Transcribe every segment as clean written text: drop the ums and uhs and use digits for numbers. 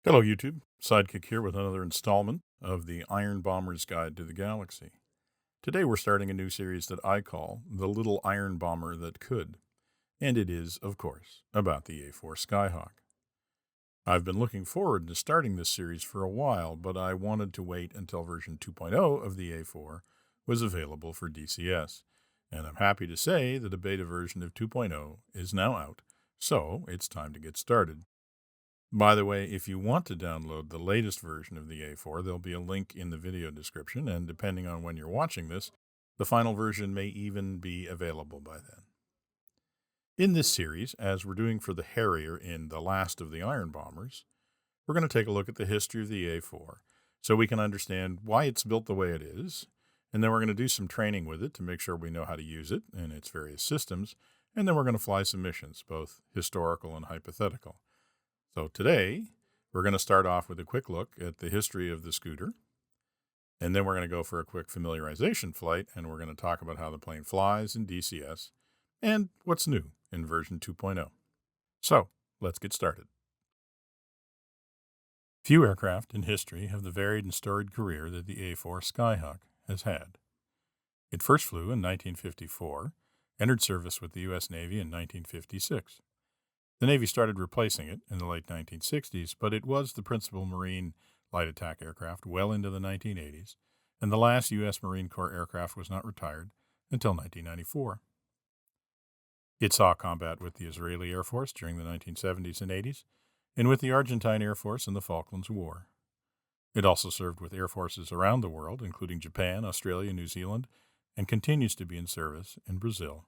Hello, YouTube. Sidekick here with another installment of the Iron Bomber's Guide to the Galaxy. Today we're starting a new series that I call The Little Iron Bomber That Could. And it is, of course, about the A-4 Skyhawk. I've been looking forward to starting this series for a while, but I wanted to wait until version 2.0 of the A4 was available for DCS. And I'm happy to say that a beta version of 2.0 is now out, so it's time to get started. By the way, if you want to download the latest version of the A4, there'll be a link in the video description, and depending on when you're watching this, the final version may even be available by then. In this series, as we're doing for the Harrier in The Last of the Iron Bombers, we're going to take a look at the history of the A4 so we can understand why it's built the way it is, and then we're going to do some training with it to make sure we know how to use it in its various systems, and then we're going to fly some missions, both historical and hypothetical. So today, we're going to start off with a quick look at the history of the scooter, and then we're going to go for a quick familiarization flight, and we're going to talk about how the plane flies in DCS and what's new in version 2.0. So, let's get started. Few aircraft in history have the varied and storied career that the A-4 Skyhawk has had. It first flew in 1954, entered service with the U.S. Navy in 1956. The Navy started replacing it in the late 1960s, but it was the principal Marine light attack aircraft well into the 1980s, and the last U.S. Marine Corps aircraft was not retired until 1994. It saw combat with the Israeli Air Force during the 1970s and 80s, and with the Argentine Air Force in the Falklands War. It also served with air forces around the world, including Japan, Australia, New Zealand, and continues to be in service in Brazil.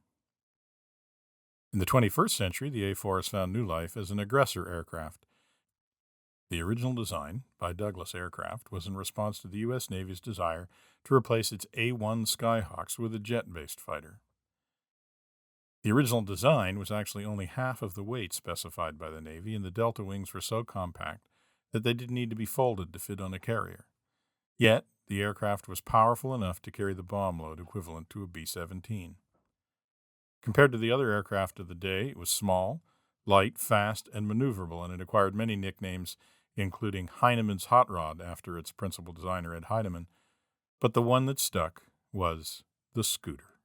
In the 21st century, the A-4 has found new life as an aggressor aircraft. The original design, by Douglas Aircraft, was in response to the U.S. Navy's desire to replace its A-1 Skyhawks with a jet-based fighter. The original design was actually only half of the weight specified by the Navy, and the delta wings were so compact that they didn't need to be folded to fit on a carrier. Yet, the aircraft was powerful enough to carry the bomb load equivalent to a B-17. Compared to the other aircraft of the day, it was small, light, fast, and maneuverable, and it acquired many nicknames, including Heineman's Hot Rod after its principal designer, Ed Heineman, but the one that stuck was the scooter.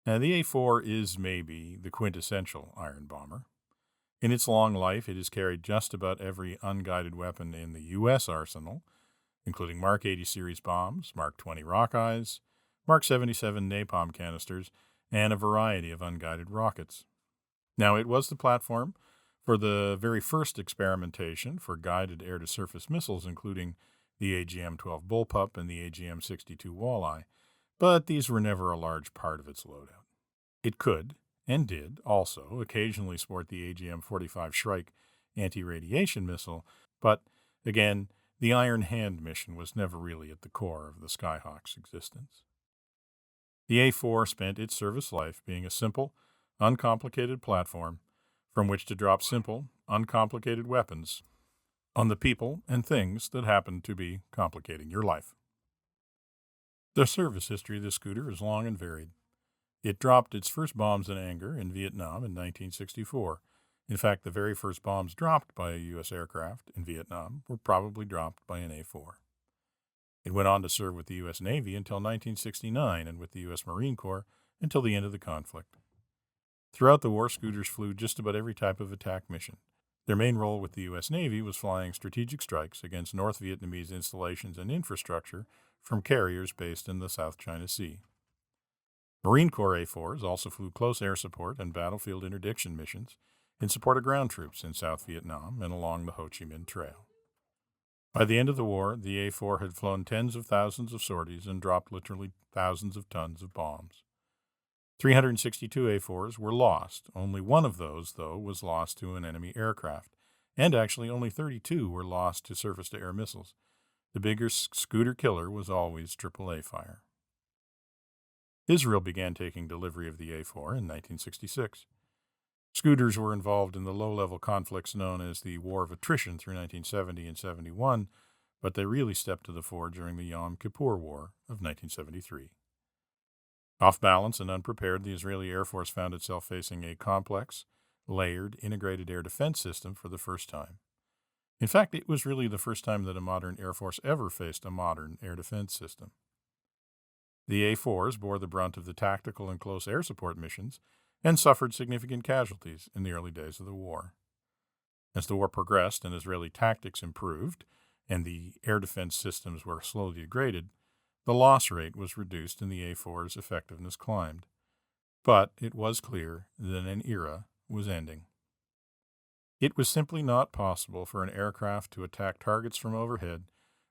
Now, the A-4 is maybe the quintessential iron bomber. In its long life, it has carried just about every unguided weapon in the U.S. arsenal, including Mark 80 series bombs, Mark 20 Rockeyes, Mark 77 napalm canisters, and a variety of unguided rockets. Now, it was the platform for the very first experimentation for guided air-to-surface missiles, including the AGM-12 Bullpup and the AGM-62 Walleye, but these were never a large part of its loadout. It could, and did, also occasionally sport the AGM-45 Shrike anti-radiation missile, but, again, the Iron Hand mission was never really at the core of the Skyhawk's existence. The A-4 spent its service life being a simple, uncomplicated platform from which to drop simple, uncomplicated weapons on the people and things that happen to be complicating your life. The service history of the scooter is long and varied. It dropped its first bombs in anger in Vietnam in 1964. In fact, the very first bombs dropped by a U.S. aircraft in Vietnam were probably dropped by an A-4. It went on to serve with the U.S. Navy until 1969 and with the U.S. Marine Corps until the end of the conflict. Throughout the war, scooters flew just about every type of attack mission. Their main role with the U.S. Navy was flying strategic strikes against North Vietnamese installations and infrastructure from carriers based in the South China Sea. Marine Corps A-4s also flew close air support and battlefield interdiction missions in support of ground troops in South Vietnam and along the Ho Chi Minh Trail. By the end of the war, the A-4 had flown tens of thousands of sorties and dropped literally thousands of tons of bombs. 362 A-4s were lost. Only one of those, though, was lost to an enemy aircraft, and actually only 32 were lost to surface-to-air missiles. The bigger scooter killer was always AAA fire. Israel began taking delivery of the A-4 in 1966. Scooters were involved in the low-level conflicts known as the War of Attrition through 1970 and 71, but they really stepped to the fore during the Yom Kippur War of 1973. Off balance and unprepared, the Israeli Air Force found itself facing a complex, layered, integrated air defense system for the first time. In fact, it was really the first time that a modern Air Force ever faced a modern air defense system. The A-4s bore the brunt of the tactical and close air support missions and suffered significant casualties in the early days of the war. As the war progressed and Israeli tactics improved and the air defense systems were slowly degraded, the loss rate was reduced and the A-4's effectiveness climbed. But it was clear that an era was ending. It was simply not possible for an aircraft to attack targets from overhead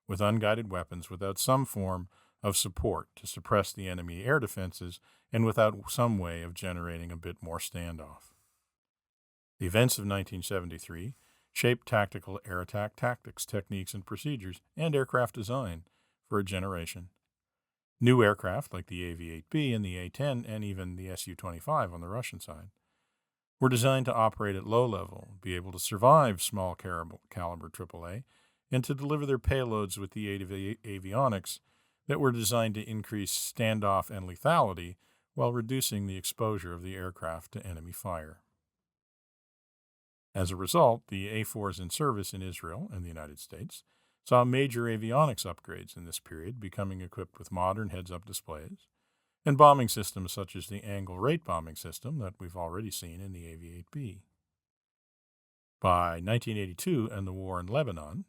with unguided weapons without some form of support to suppress the enemy air defenses and without some way of generating a bit more standoff. The events of 1973 shaped tactical air attack tactics, techniques, and procedures, and aircraft design for a generation. New aircraft like the AV-8B and the A-10 and even the Su-25 on the Russian side were designed to operate at low level, be able to survive small caliber AAA, and to deliver their payloads with the aid of avionics that were designed to increase standoff and lethality while reducing the exposure of the aircraft to enemy fire. As a result, the A-4s in service in Israel and the United States saw major avionics upgrades in this period, becoming equipped with modern heads-up displays and bombing systems such as the angle rate bombing system that we've already seen in the AV-8B. By 1982 and the war in Lebanon,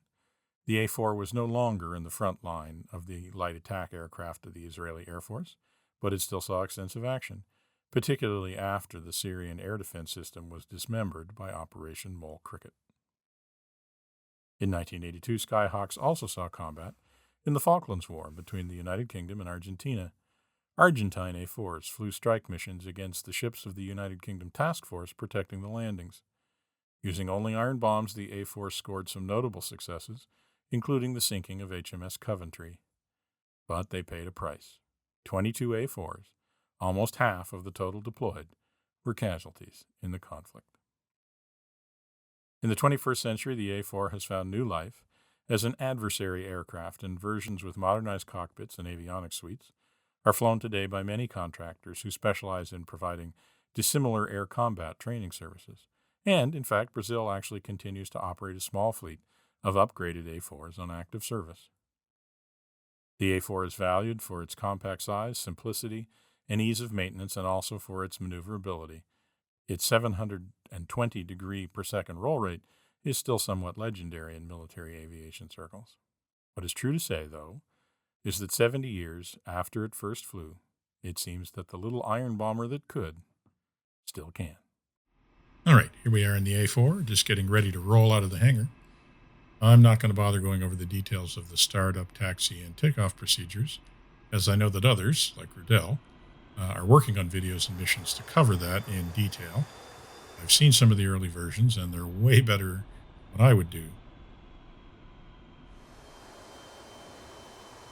the A-4 was no longer in the front line of the light attack aircraft of the Israeli Air Force, but it still saw extensive action, particularly after the Syrian air defense system was dismembered by Operation Mole Cricket. In 1982, Skyhawks also saw combat in the Falklands War between the United Kingdom and Argentina. Argentine A-4s flew strike missions against the ships of the United Kingdom Task Force protecting the landings. Using only iron bombs, the A-4 scored some notable successes, including the sinking of HMS Coventry. But they paid a price. 22 A-4s, almost half of the total deployed, were casualties in the conflict. In the 21st century, the A-4 has found new life as an adversary aircraft, and versions with modernized cockpits and avionics suites are flown today by many contractors who specialize in providing dissimilar air combat training services. And, in fact, Brazil actually continues to operate a small fleet of upgraded A-4s on active service. The A-4 is valued for its compact size, simplicity, and ease of maintenance, and also for its maneuverability. Its 720 degree per second roll rate is still somewhat legendary in military aviation circles. What is true to say, though, is that 70 years after it first flew, it seems that the little iron bomber that could still can. All right, here we are in the A-4, just getting ready to roll out of the hangar. I'm not going to bother going over the details of the startup, taxi, and takeoff procedures, as I know that others, like Riddell, are working on videos and missions to cover that in detail. I've seen some of the early versions, and they're way better than what I would do.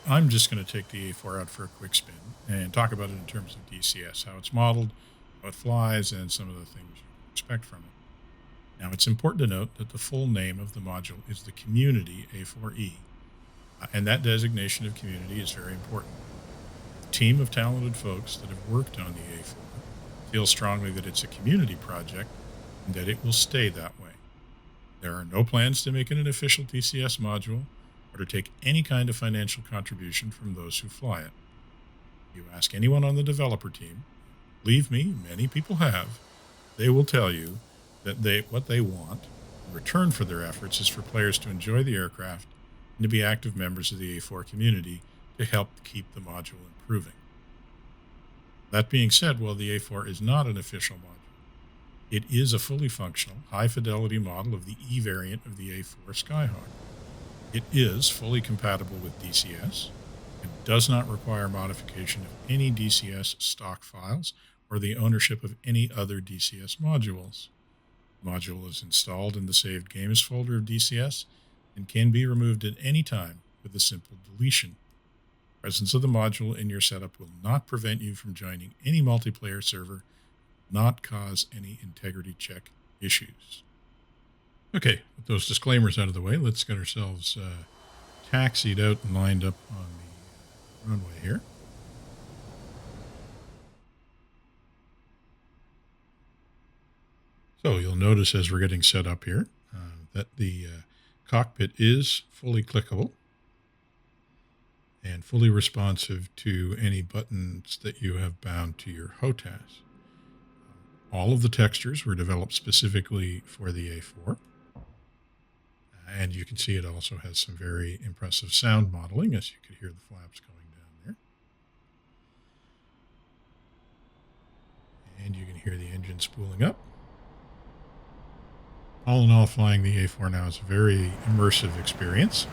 I'm just going to take the A-4 out for a quick spin and talk about it in terms of DCS, how it's modeled, how it flies, and some of the things you can expect from it. Now, it's important to note that the full name of the module is the Community A-4E, and that designation of community is very important. The team of talented folks that have worked on the A-4 feel strongly that it's a community project and that it will stay that way. There are no plans to make it an official DCS module or to take any kind of financial contribution from those who fly it. If you ask anyone on the developer team, believe me, many people have, they will tell you that what they want in return for their efforts is for players to enjoy the aircraft and to be active members of the A-4 community to help keep the module improving. That being said, while the A-4 is not an official module, it is a fully functional, high-fidelity model of the E variant of the A-4 Skyhawk. It is fully compatible with DCS and does not require modification of any DCS stock files or the ownership of any other DCS modules. The module is installed in the Saved Games folder of DCS and can be removed at any time with a simple deletion. Presence of the module in your setup will not prevent you from joining any multiplayer server, not cause any integrity check issues. Okay, with those disclaimers out of the way, let's get ourselves taxied out and lined up on the runway here. So you'll notice as we're getting set up here that the Cockpit is fully clickable and fully responsive to any buttons that you have bound to your HOTAS. All of the textures were developed specifically for the A4. And you can see it also has some very impressive sound modeling, as you could hear the flaps going down there. And you can hear the engine spooling up. All in all, flying the A4 now is a very immersive experience.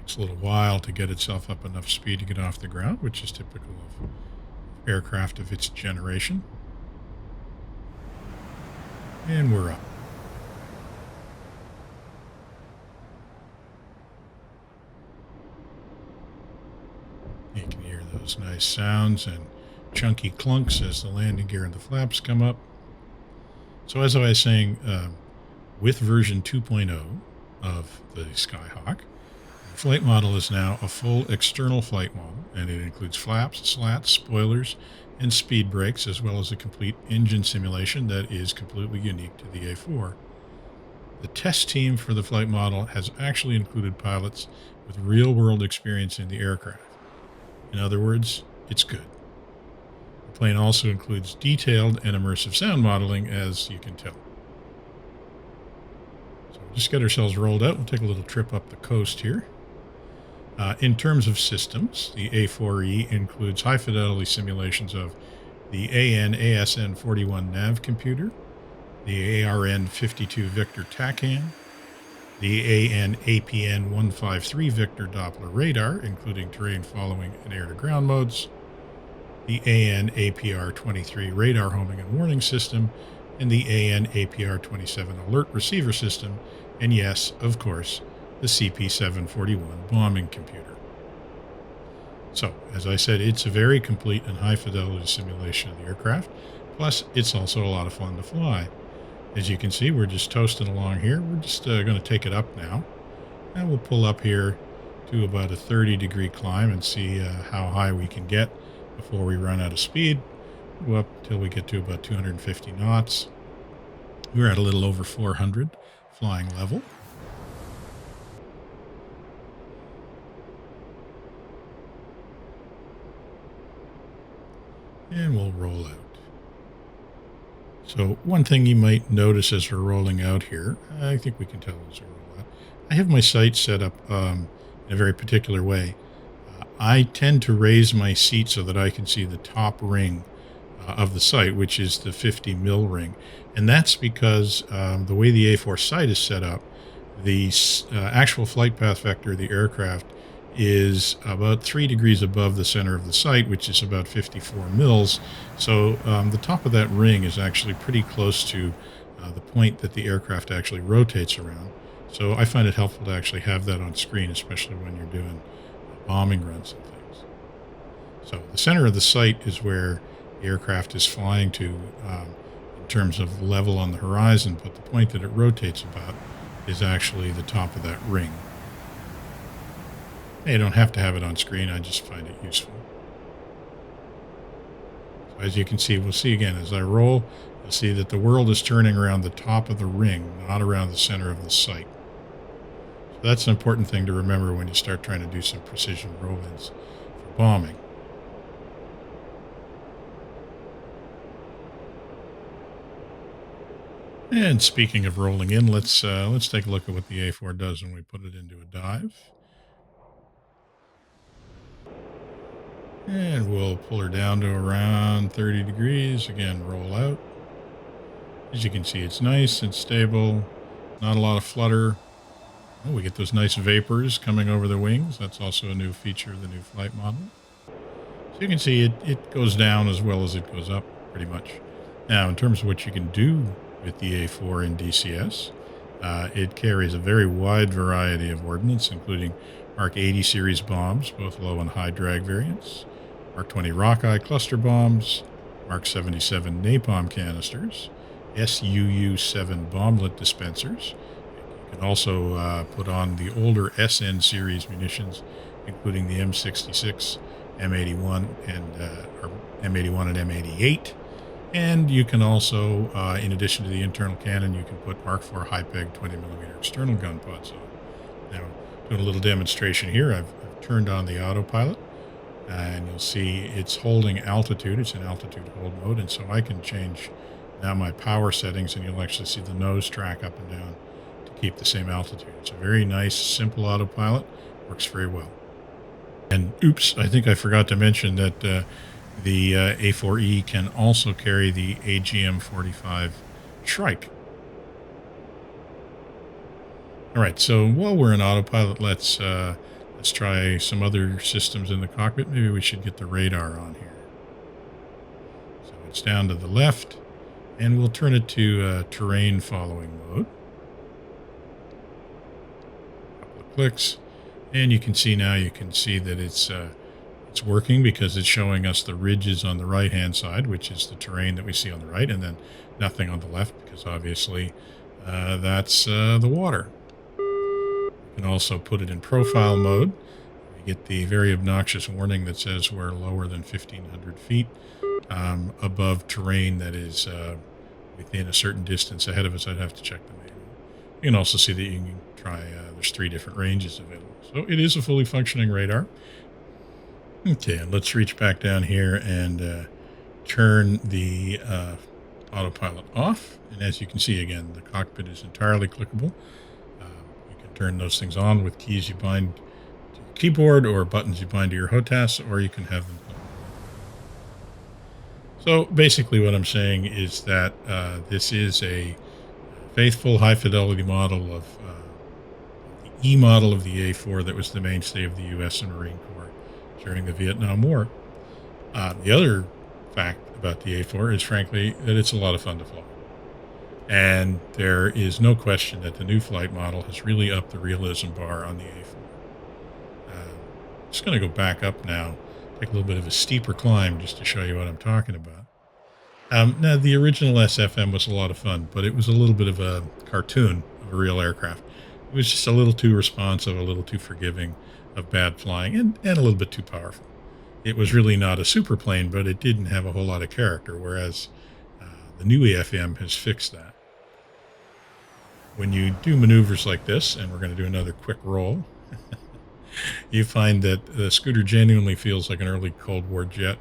Takes a little while to get itself up enough speed to get off the ground, which is typical of aircraft of its generation. And we're up. You can hear those nice sounds and chunky clunks as the landing gear and the flaps come up. So as I was saying, with version 2.0 of the Skyhawk, the flight model is now a full external flight model, and it includes flaps, slats, spoilers, and speed brakes, as well as a complete engine simulation that is completely unique to the A4. The test team for the flight model has actually included pilots with real-world experience in the aircraft. In other words, it's good. The plane also includes detailed and immersive sound modeling, as you can tell. So we'll just get ourselves rolled out. We'll take a little trip up the coast here. In terms of systems, the A4E includes high-fidelity simulations of the AN/ASN41 nav computer, the ARN52 Victor TACAN, the AN/APN153 Victor Doppler radar, including terrain following and air-to-ground modes, the AN/APR23 radar homing and warning system, and the AN/APR27 alert receiver system, and yes, of course, the CP741 bombing computer. So, as I said, it's a very complete and high-fidelity simulation of the aircraft, plus it's also a lot of fun to fly. As you can see, we're just toasting along here. We're just going to take it up now, and we'll pull up here to about a 30-degree climb and see how high we can get before we run out of speed. Go up till we get to about 250 knots. We're at a little over 400 flying level. And we'll roll out. So one thing you might notice as we're rolling out here, I think we can tell as we roll out, I have my sights set up in a very particular way. I tend to raise my seat so that I can see the top ring of the sight, which is the 50 mil ring. And that's because the way the A4 sight is set up, the actual flight path vector of the aircraft is about 3 degrees above the center of the sight, which is about 54 mils. So the top of that ring is actually pretty close to the point that the aircraft actually rotates around. So I find it helpful to actually have that on screen, especially when you're doing bombing runs and things. So the center of the sight is where the aircraft is flying to in terms of level on the horizon, but the point that it rotates about is actually the top of that ring. You don't have to have it on screen. I just find it useful. So as you can see, we'll see again, as I roll, you'll see that the world is turning around the top of the ring, not around the center of the sight. So that's an important thing to remember when you start trying to do some precision roll-ins for bombing. And speaking of rolling in, let's take a look at what the A4 does when we put it into a dive. And we'll pull her down to around 30 degrees. Again, roll out. As you can see, it's nice and stable. Not a lot of flutter. Oh, we get those nice vapors coming over the wings. That's also a new feature of the new flight model. So you can see it goes down as well as it goes up, pretty much. Now, in terms of what you can do with the A4 in DCS, it carries a very wide variety of ordnance, including Mark 80 series bombs, both low and high drag variants, Mark 20 Rockeye cluster bombs, Mark 77 napalm canisters, SUU-7 bomblet dispensers. You can also put on the older SN series munitions, including the M66, M81, and M81 and M88. And you can also, in addition to the internal cannon, you can put Mark IV high-peg 20mm external gun pods on. Now, doing a little demonstration here, I've turned on the autopilot, and you'll see it's holding altitude. It's in altitude hold mode, and so I can change now my power settings, and you'll actually see the nose track up and down to keep the same altitude. It's a very nice, simple autopilot. Works very well. And oops, I think I forgot to mention that the A4E can also carry the AGM-45 Shrike. All right, so while we're in autopilot, let's try some other systems in the cockpit. Maybe we should get the radar on here. So it's down to the left, and we'll turn it to terrain following mode. A couple of clicks, and you can see now. You can see that it's working because it's showing us the ridges on the right-hand side, which is the terrain that we see on the right, and then nothing on the left because obviously that's the water. You can also put it in profile mode. You get the very obnoxious warning that says we're lower than 1,500 feet above terrain that is within a certain distance ahead of us. I'd have to check the manual. You can also see that you can try, there's 3 different ranges available. So it is a fully functioning radar. Okay, let's reach back down here and turn the autopilot off. And as you can see, again, the cockpit is entirely clickable. You can turn those things on with keys you bind to your keyboard or buttons you bind to your HOTAS, or you can have them click. So basically what I'm saying is that this is a faithful high-fidelity model of the E model of the A4 that was the mainstay of the U.S. and Marine Corps during the Vietnam War. The other fact about the A4 is, frankly, that it's a lot of fun to fly. And there is no question that the new flight model has really upped the realism bar on the A4. Just going to go back up now, take a little bit of a steeper climb just to show you what I'm talking about. Now, the original SFM was a lot of fun, but it was a little bit of a cartoon of a real aircraft. It was just a little too responsive, a little too forgiving of bad flying, and a little bit too powerful. It was really not a super plane, but it didn't have a whole lot of character, whereas the new AFM has fixed that. When you do maneuvers like this, and we're going to do another quick roll, you find that the scooter genuinely feels like an early Cold War jet,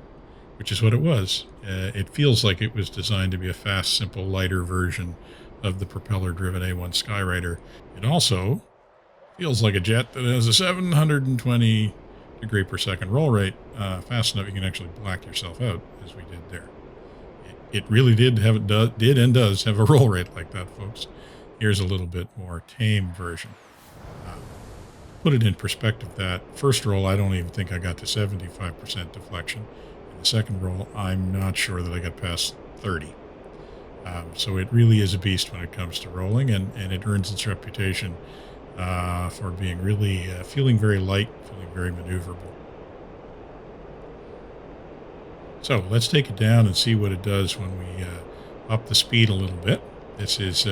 which is what it was. It feels like it was designed to be a fast, simple, lighter version of the propeller-driven A-1 Skyraider. It also feels like a jet that has a 720 degree per second roll rate, fast enough you can actually black yourself out, as we did there. It really did and does have a roll rate like that, folks. Here's a little bit more tame version. Put it in perspective, that first roll, I don't even think I got to 75% deflection. In the second roll, I'm not sure that I got past 30. So it really is a beast when it comes to rolling, and it earns its reputation for being really feeling very light, feeling very maneuverable. So let's take it down and see what it does when we up the speed a little bit. This is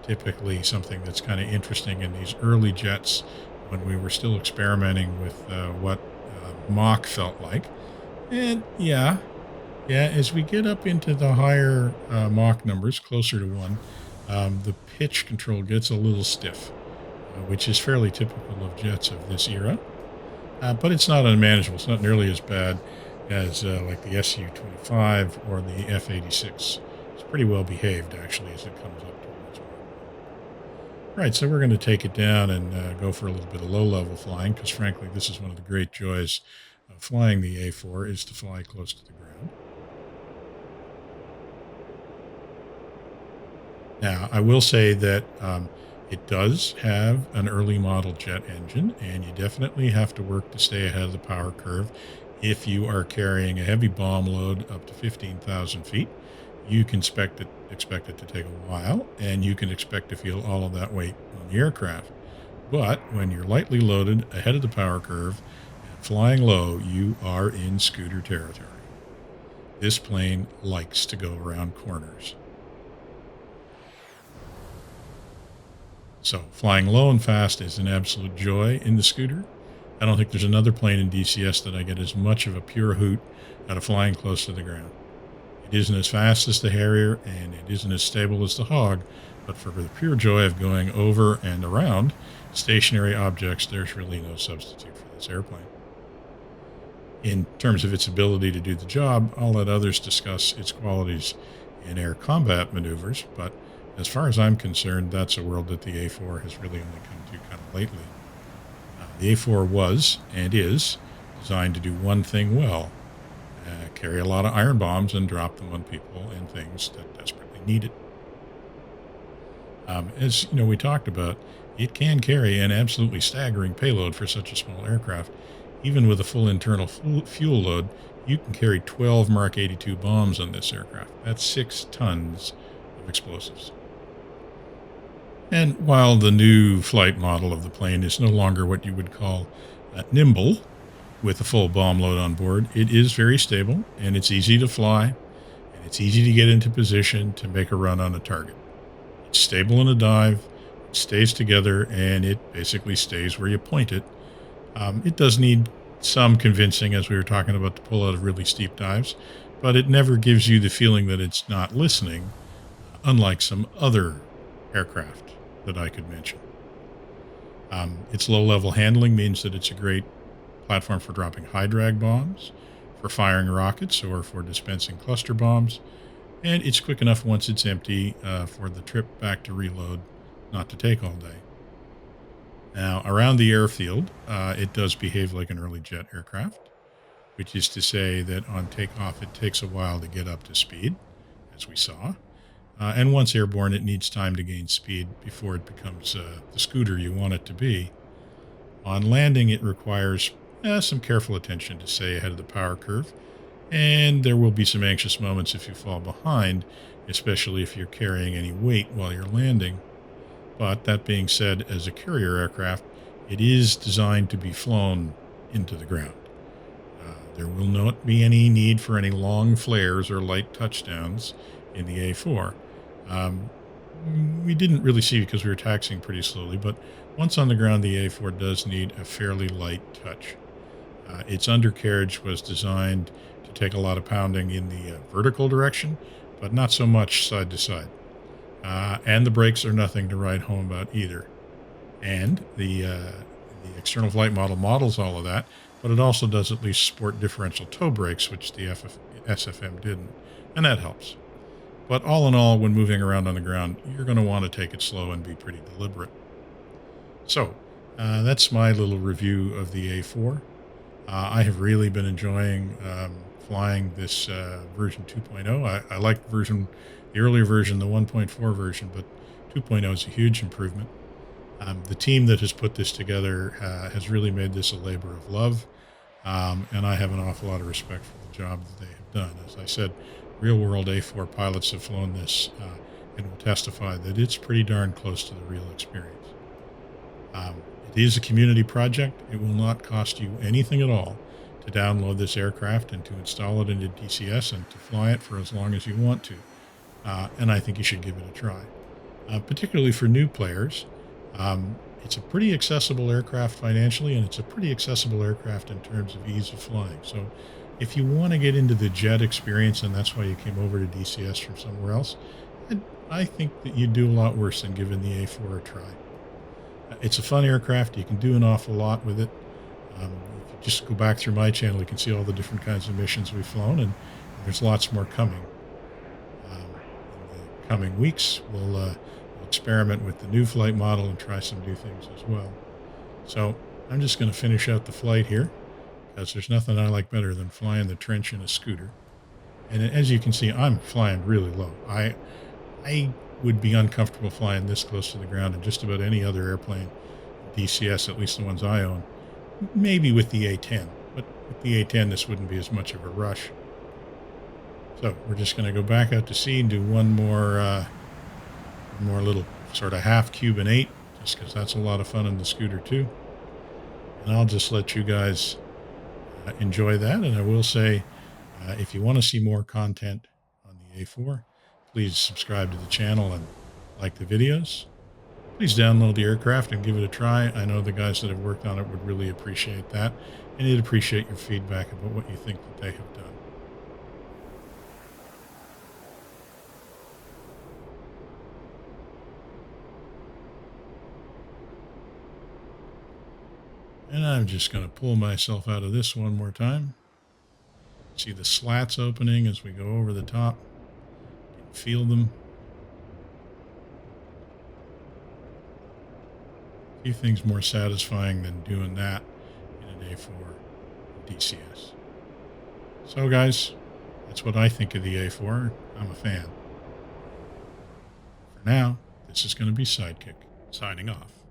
typically something that's kind of interesting in these early jets when we were still experimenting with what Mach felt like. And yeah, as we get up into the higher Mach numbers, closer to 1, the pitch control gets a little stiff, which is fairly typical of jets of this era. But it's not unmanageable. It's not nearly as bad as like the Su-25 or the F-86. It's pretty well behaved, actually, as it comes up towards 1. Right, so we're going to take it down and go for a little bit of low-level flying, because frankly, this is one of the great joys of flying the A4, is to fly close to the ground. Now, I will say that it does have an early model jet engine, and you definitely have to work to stay ahead of the power curve. If you are carrying a heavy bomb load up to 15,000 feet, you can expect it to take a while, and you can expect to feel all of that weight on the aircraft. But when you're lightly loaded ahead of the power curve and flying low, you are in scooter territory. This plane likes to go around corners. So flying low and fast is an absolute joy in the scooter. I don't think there's another plane in DCS that I get as much of a pure hoot out of flying close to the ground. It isn't as fast as the Harrier, and it isn't as stable as the Hog, but for the pure joy of going over and around stationary objects, there's really no substitute for this airplane. In terms of its ability to do the job, I'll let others discuss its qualities in air combat maneuvers, but as far as I'm concerned, that's a world that the A4 has really only come to kind of lately. The A4 was, and is, designed to do one thing well, carry a lot of iron bombs and drop them on people and things that desperately need it. As you know, we talked about, it can carry an absolutely staggering payload for such a small aircraft. Even with a full internal fuel load, you can carry 12 Mark 82 bombs on this aircraft. That's 6 tons of explosives. And while the new flight model of the plane is no longer what you would call nimble, with a full bomb load on board, it is very stable, and it's easy to fly, and it's easy to get into position to make a run on a target. It's stable in a dive, it stays together, and it basically stays where you point it. It does need some convincing, as we were talking about, to pull out of really steep dives, but it never gives you the feeling that it's not listening, unlike some other aircraft that I could mention. Its low-level handling means that it's a great platform for dropping high-drag bombs, for firing rockets, or for dispensing cluster bombs, and it's quick enough once it's empty for the trip back to reload not to take all day. Now, around the airfield, it does behave like an early jet aircraft, which is to say that on takeoff it takes a while to get up to speed, as we saw. And once airborne, it needs time to gain speed before it becomes the scooter you want it to be. On landing, it requires some careful attention to stay ahead of the power curve, and there will be some anxious moments if you fall behind, especially if you're carrying any weight while you're landing. But that being said, as a carrier aircraft, it is designed to be flown into the ground. There will not be any need for any long flares or light touchdowns in the A4. We didn't really see because we were taxiing pretty slowly, but once on the ground, the A4 does need a fairly light touch. Its undercarriage was designed to take a lot of pounding in the vertical direction, but not so much side to side. And the brakes are nothing to write home about either. And the external flight model models all of that, but it also does at least sport differential toe brakes, which the SFM didn't, and that helps. But all in all, when moving around on the ground, you're going to want to take it slow and be pretty deliberate. So, that's my little review of the A4. I have really been enjoying flying this version 2.0. I like the earlier version, the 1.4 version, but 2.0 is a huge improvement. The team that has put this together has really made this a labor of love, and I have an awful lot of respect for the job that they have done. As I said, real-world A4 pilots have flown this and will testify that it's pretty darn close to the real experience. It is a community project. It will not cost you anything at all to download this aircraft and to install it into DCS and to fly it for as long as you want to. And I think you should give it a try. Particularly for new players, it's a pretty accessible aircraft financially, and it's a pretty accessible aircraft in terms of ease of flying. So if you want to get into the jet experience, and that's why you came over to DCS from somewhere else, I think that you'd do a lot worse than giving the A4 a try. It's a fun aircraft. You can do an awful lot with it. If you just go back through my channel, you can see all the different kinds of missions we've flown, and there's lots more coming. In the coming weeks, we'll experiment with the new flight model and try some new things as well. So I'm just going to finish out the flight here, because there's nothing I like better than flying the trench in a scooter. And as you can see, I'm flying really low. I would be uncomfortable flying this close to the ground in just about any other airplane, DCS, at least the ones I own. Maybe with the A10, but with the A10, this wouldn't be as much of a rush. So we're just going to go back out to sea and do one more little sort of half Cuban 8, just because that's a lot of fun in the scooter too. And I'll just let you guys enjoy that. And I will say, if you want to see more content on the A4, please subscribe to the channel and like the videos. Please download the aircraft and give it a try. I know the guys that have worked on it would really appreciate that, and they'd appreciate your feedback about what you think that they have done. And I'm just going to pull myself out of this one more time. See the slats opening as we go over the top. Feel them. A few things more satisfying than doing that in an A4 DCS. So guys, that's what I think of the A4. I'm a fan. For now, this is going to be Sidekick, signing off.